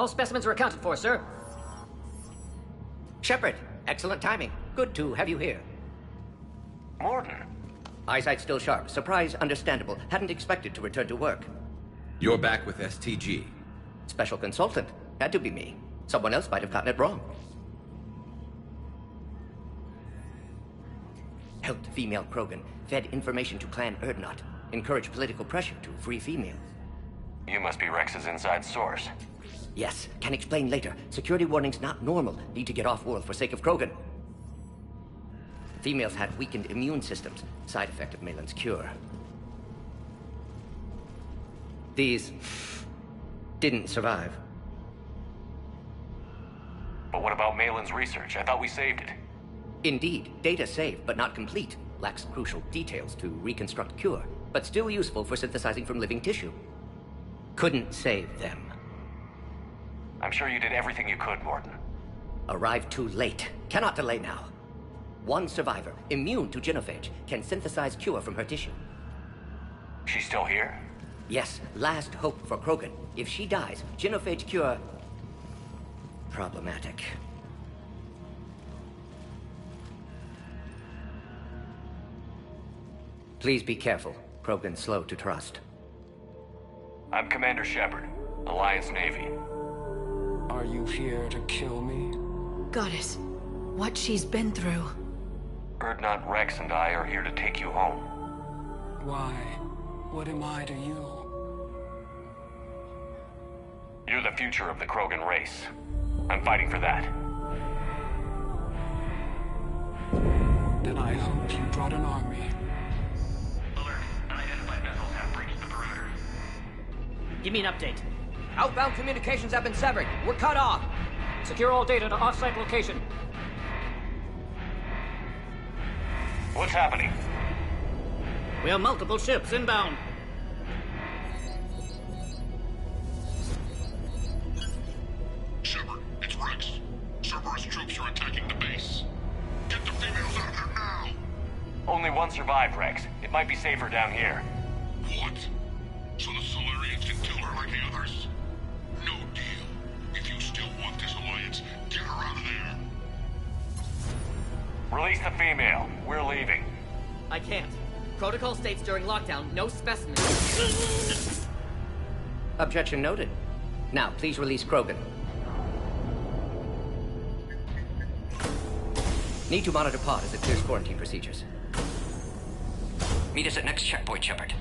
All specimens are accounted for, sir. Shepard, excellent timing. Good to have you here. Morden. Eyesight still sharp. Surprise understandable. Hadn't expected to return to work. You're back with STG. Special consultant. Had to be me. Someone else might have gotten it wrong. Helped female Krogan. Fed information to Clan Erdnot. Encouraged political pressure to free females. You must be Rex's inside source. Yes, can explain later. Security warnings not normal. Need to get off-world for sake of Krogan. Females had weakened immune systems. Side effect of Malin's cure. These didn't survive. But what about Malin's research? I thought we saved it. Indeed, data saved, but not complete. Lacks crucial details to reconstruct cure, but still useful for synthesizing from living tissue. Couldn't save them. I'm sure you did everything you could, Morden. Arrived too late. Cannot delay now. One survivor, immune to genophage, can synthesize cure from her tissue. She's still here? Yes, last hope for Krogan. If she dies, genophage cure... problematic. Please be careful. Krogan's slow to trust. I'm Commander Shepard, Alliance Navy. Are you here to kill me? Goddess, what she's been through. Erdnot, Rex, and I are here to take you home. Why? What am I to you? You're the future of the Krogan race. I'm fighting for that. Then I hope you brought an army. Alert. Unidentified missiles have breached the perimeter. Give me an update. Outbound communications have been severed. We're cut off. Secure all data to off-site location. What's happening? We have multiple ships inbound. Shepard, it's Rex. Cerberus troops are attacking the base. Get the females out of there now! Only one survived, Rex. It might be safer down here. What? So the Solarians can kill her like the others? No deal. If you still want this alliance, get her out of there. Release the female. We're leaving. I can't. Protocol states during lockdown, no specimens. Objection noted. Now, please release Krogan. Need to monitor pod as it clears quarantine procedures. Meet us at next checkpoint, Shepard.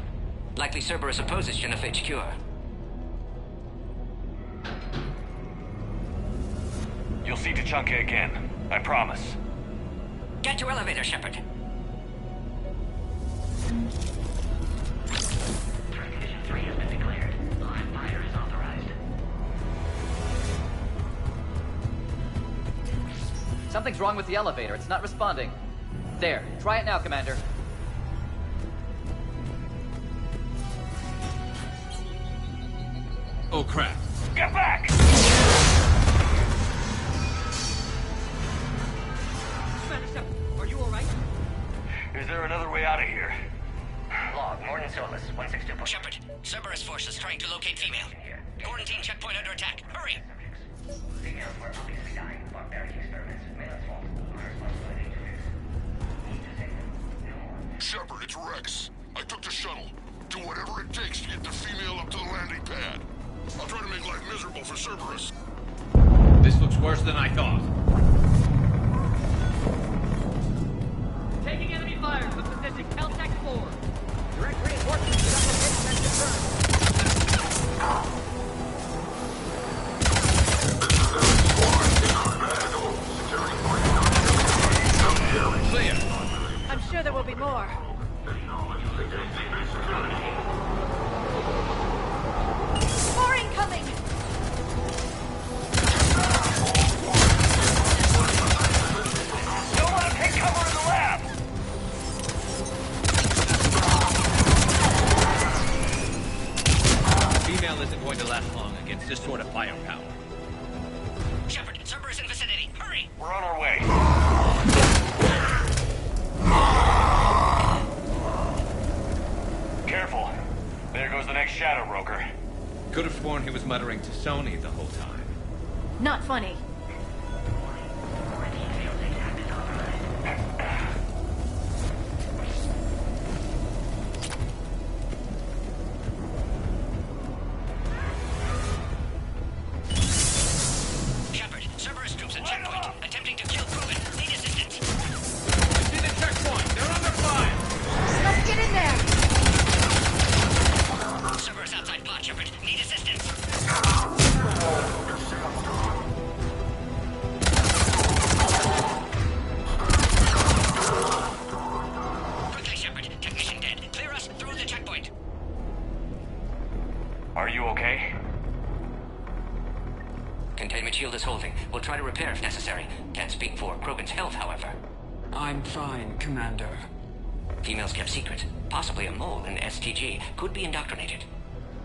Likely Cerberus opposes genophage cure. You'll see Tachanka again. I promise. Get to elevator, Shepard. Threat condition 3 has been declared. Live fire is authorized. Something's wrong with the elevator. It's not responding. There. Try it now, Commander. Oh, crap. Get back! Commander Shepard, are you alright? Is there another way out of here? Log, Morden Solus, 162. Shepard, Cerberus forces trying to locate female. Quarantine checkpoint under attack. Hurry! Females were obviously dying of barbaric experiments. Malin's fault. Our responsibility to fix. Need to save them. No more. Shepard, it's Rex. I took the shuttle. Do whatever it takes to get the female up to the landing pad. I'll try to make life miserable for Cerberus. This looks worse than I thought. Taking enemy fire to position Caltech 4. Direct reinforcements to that location has confirmed. Clear. I'm sure there will be more. More incoming! Don't let him take cover in the lab! Female isn't going to last long against this sort of firepower. Shepard, Cerberus in vicinity. Hurry! We're on our way. Careful. There goes the next shadow broker. Could have sworn he was muttering to Sony the whole time. Not funny. Shepard, Cerberus troops at checkpoint. Attempting to kill Krogan. Need assistance. I see the checkpoint. They're under fire. Let's get in there. Cerberus outside pod, Shepard. Need assistance. Quickly, Shepard. Technician dead. Clear us through the checkpoint. Are you okay? Containment shield is holding. We'll try to repair if necessary. Can't speak for Krogan's health, however. I'm fine, Commander. Females kept secret. Possibly a mole in STG. Could be indoctrinated.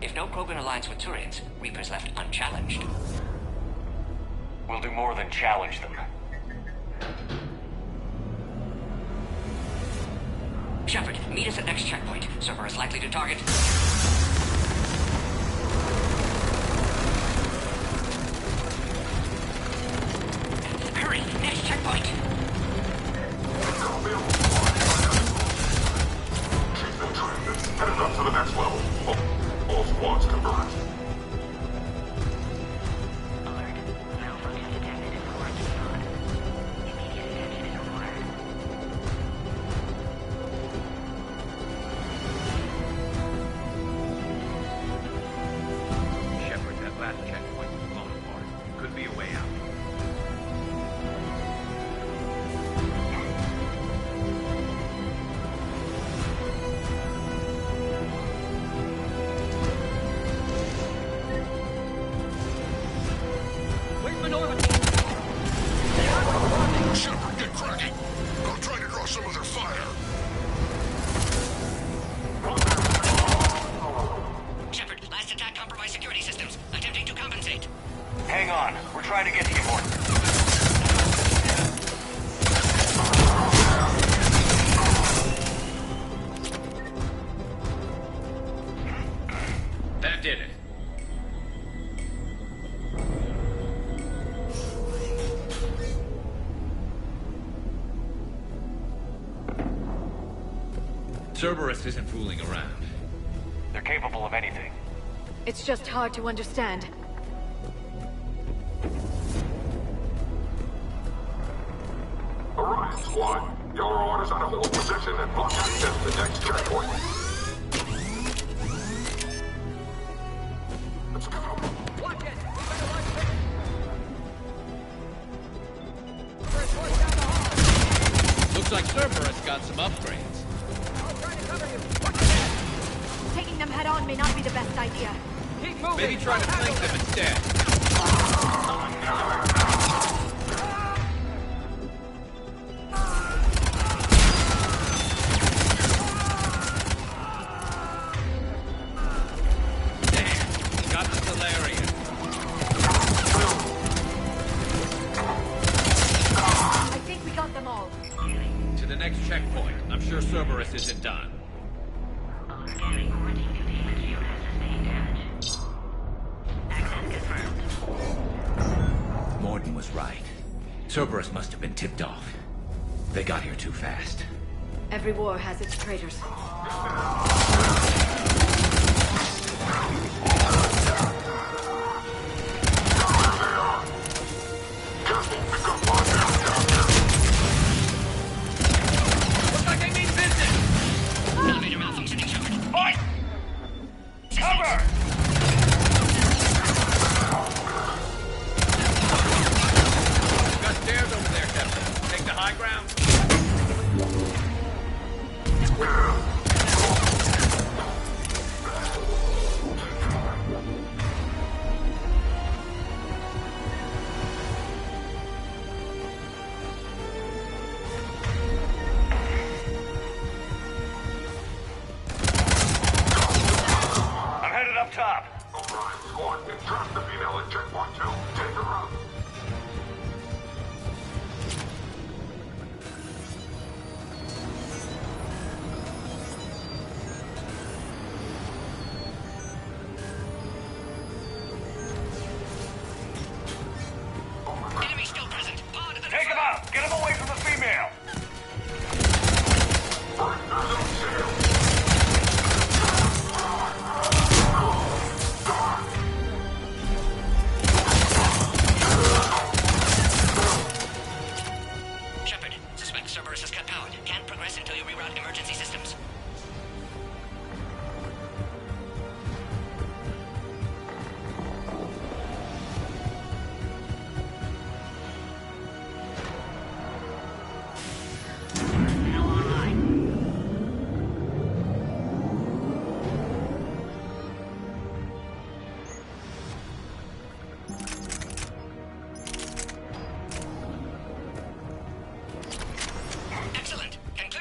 If no Krogan alliance with Turians, Reapers left unchallenged. We'll do more than challenge them. Shepard, meet us at next checkpoint. Cerberus likely to target. Hurry! Next checkpoint! She's been trained. Headed up to the next level. All squads converge. Malfunction detected in quarantine pod. Immediate attention is required. Shepard, that last checkpoint was blown apart. Could be a way out. Where's Minority? Shepard, get cracking. I'll try to draw some of their fire. Shepard, last attack compromised security systems. Attempting to compensate. Hang on. We're trying to get to you, Morton. That did it. Cerberus isn't fooling around. They're capable of anything. It's just hard to understand. Alright, squad. Y'all are orders on a hold position and block access to the next checkpoint. Let's go. Watch it! Looks like Cerberus got some upgrades. Taking them head on may not be the best idea. Keep moving! Maybe try to flank them instead. Damn, got the Solarian. I think we got them all. To the next checkpoint. I'm sure Cerberus isn't done. Scanning quarantine containment shield has sustained damage. Access confirmed. Morton was right. Cerberus must have been tipped off. They got here too fast. Every war has its traitors. Looks like they mean business! Elevator malfunctioning, Shepard. Fight! Cover! Got stairs over there, Captain. Take the high ground.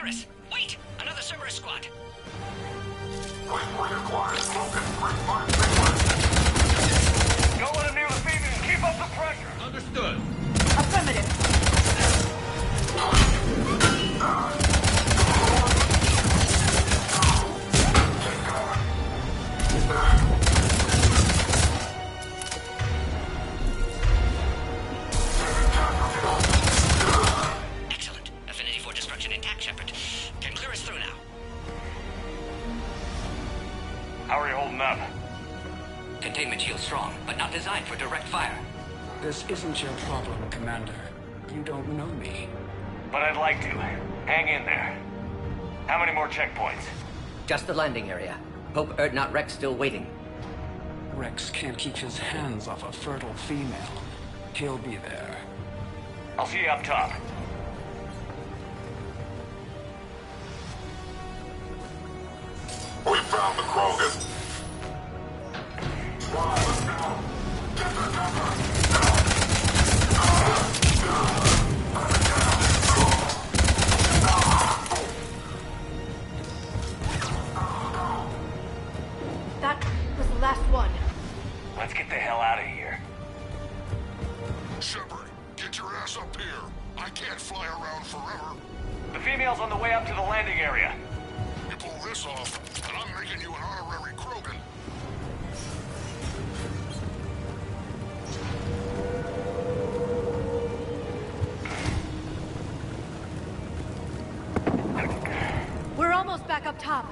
dangerous! Wait! Another Cerberus squad! Don't let him near the female. Keep up the pressure. Understood. Affirmative. Excellent. Affinity for destruction intact, Shepard. Can clear us through now. How are you holding up? Containment shield strong, but not designed for direct fire. This isn't your problem, Commander. You don't know me. But I'd like to. Hang in there. How many more checkpoints? Just the landing area. Hope Erdnot Rex still waiting. Rex can't keep his hands off a fertile female. He'll be there. I'll see you up top. We found the Krogan. That was the last one. Let's get the hell out of here. Shepard, get your ass up here. I can't fly around forever. The female's on the way up to the landing area. You pull this off, and I'm making you an honorary Krogan. We're almost back up top.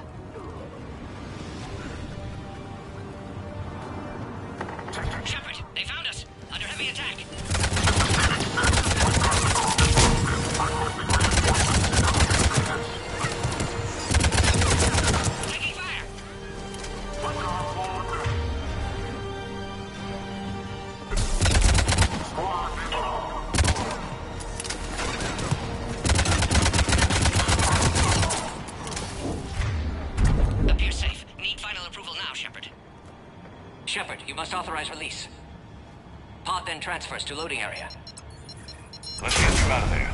Shepard, they found us! Under heavy attack! Taking fire! Appears safe. Need final approval now, Shepard. Shepard, you must authorize release. Pod then transfers to loading area. Let's get you out of there.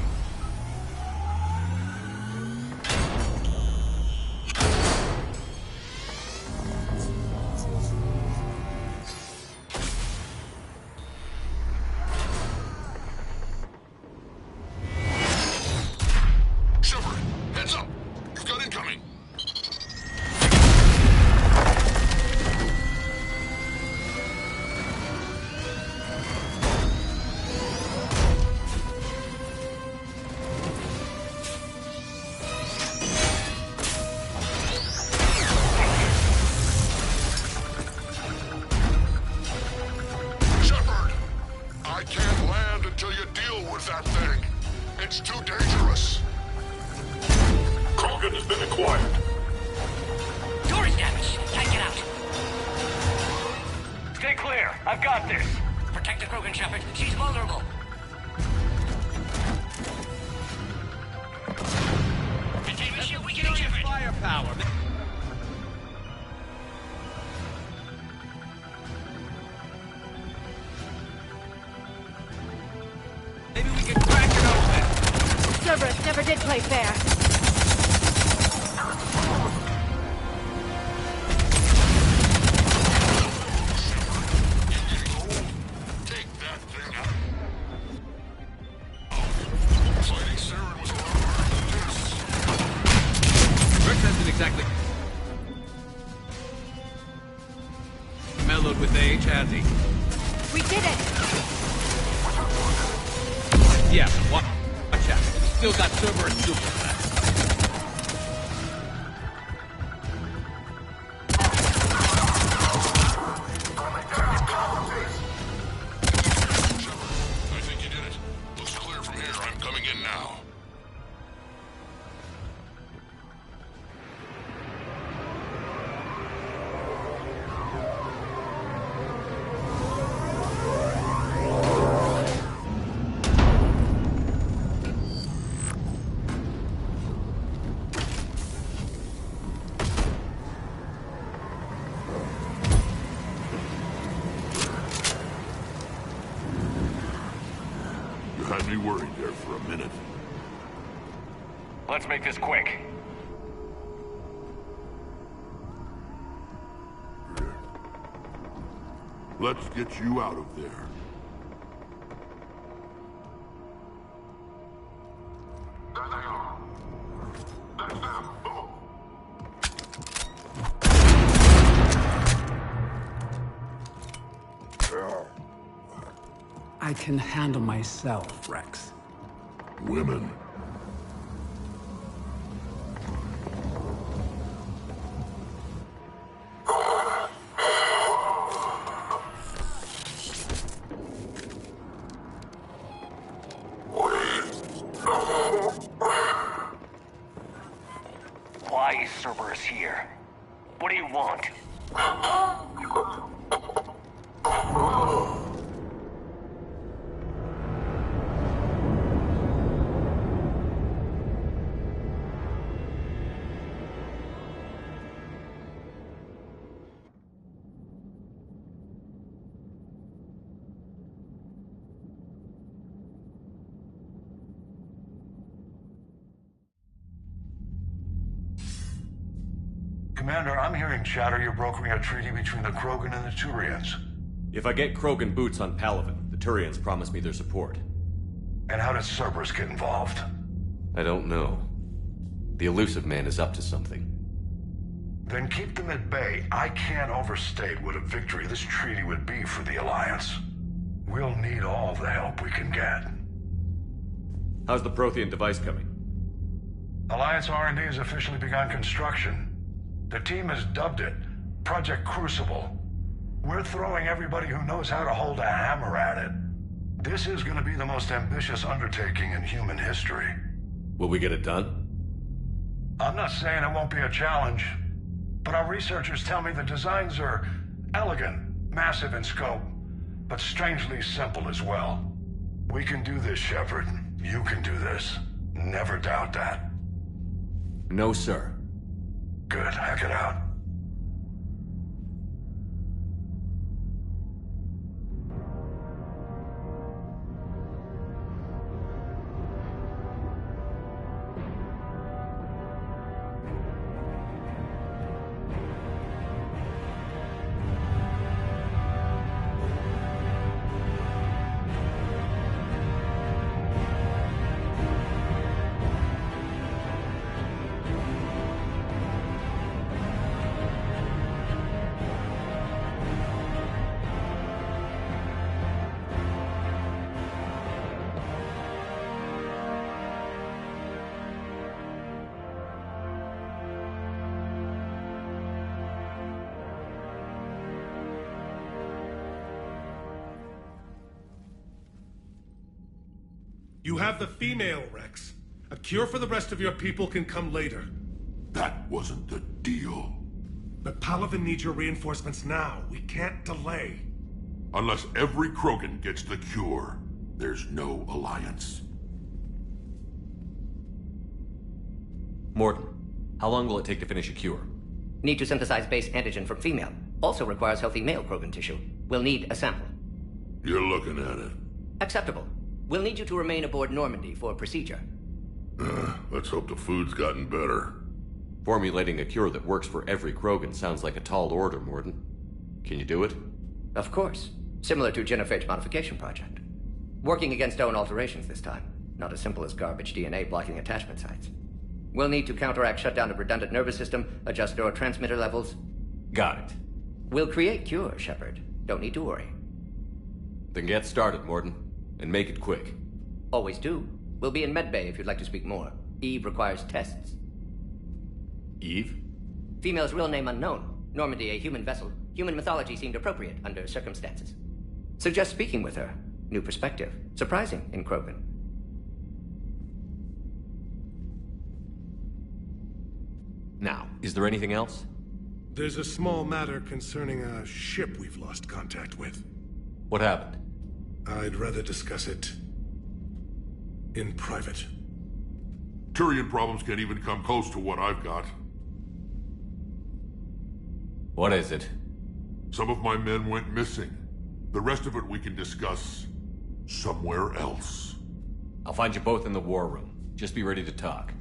Shepard, heads up. You've got incoming. Shepard, I can't land until you deal with that thing. It's too dangerous. Krogan has been acquired. Door is damaged. Can't get out. Stay clear. I've got this. Protect the Krogan, Shepard. She's vulnerable. Containment shield weakening, Shepard. Firepower. Maybe we can crack it open. Cerberus never did play fair. Take that thing out. Fighting Saren was a lot harder than this. Rex hasn't exactly mellowed with age, has he? We did it! Yeah, watch out. Still got Cerberus super left. I think you did it. Looks clear from here. I'm coming in now. You had me worried there for a minute. Let's make this quick. Let's get you out of there. There they are. That's them. I can handle myself, Rex. Women. Why is Cerberus here? What do you want? Commander, I'm hearing chatter you're brokering a treaty between the Krogan and the Turians. If I get Krogan boots on Palaven, the Turians promise me their support. And how does Cerberus get involved? I don't know. The elusive man is up to something. Then keep them at bay. I can't overstate what a victory this treaty would be for the Alliance. We'll need all the help we can get. How's the Prothean device coming? Alliance R&D has officially begun construction. The team has dubbed it Project Crucible. We're throwing everybody who knows how to hold a hammer at it. This is going to be the most ambitious undertaking in human history. Will we get it done? I'm not saying it won't be a challenge, but our researchers tell me the designs are elegant, massive in scope, but strangely simple as well. We can do this, Shepard. You can do this. Never doubt that. No, sir. Good. Hack it out. You have the female, Rex. A cure for the rest of your people can come later. That wasn't the deal. But Palaven needs your reinforcements now. We can't delay. Unless every Krogan gets the cure, there's no alliance. Morton, how long will it take to finish a cure? Need to synthesize base antigen from female. Also requires healthy male Krogan tissue. We'll need a sample. You're looking at it. Acceptable. We'll need you to remain aboard Normandy for procedure. Let's hope the food's gotten better. Formulating a cure that works for every Krogan sounds like a tall order, Morton. Can you do it? Of course. Similar to Genophage modification project. Working against own alterations this time. Not as simple as garbage DNA blocking attachment sites. We'll need to counteract shutdown of redundant nervous system, adjust neurotransmitter levels. Got it. We'll create cure, Shepard. Don't need to worry. Then get started, Morton. And make it quick. Always do. We'll be in medbay if you'd like to speak more. Eve requires tests. Eve? Female's real name unknown. Normandy a human vessel. Human mythology seemed appropriate under circumstances. Suggest speaking with her. New perspective. Surprising in Krogan. Now, is there anything else? There's a small matter concerning a ship we've lost contact with. What happened? I'd rather discuss it in private. Turian problems can't even come close to what I've got. What is it? Some of my men went missing. The rest of it we can discuss somewhere else. I'll find you both in the war room. Just be ready to talk.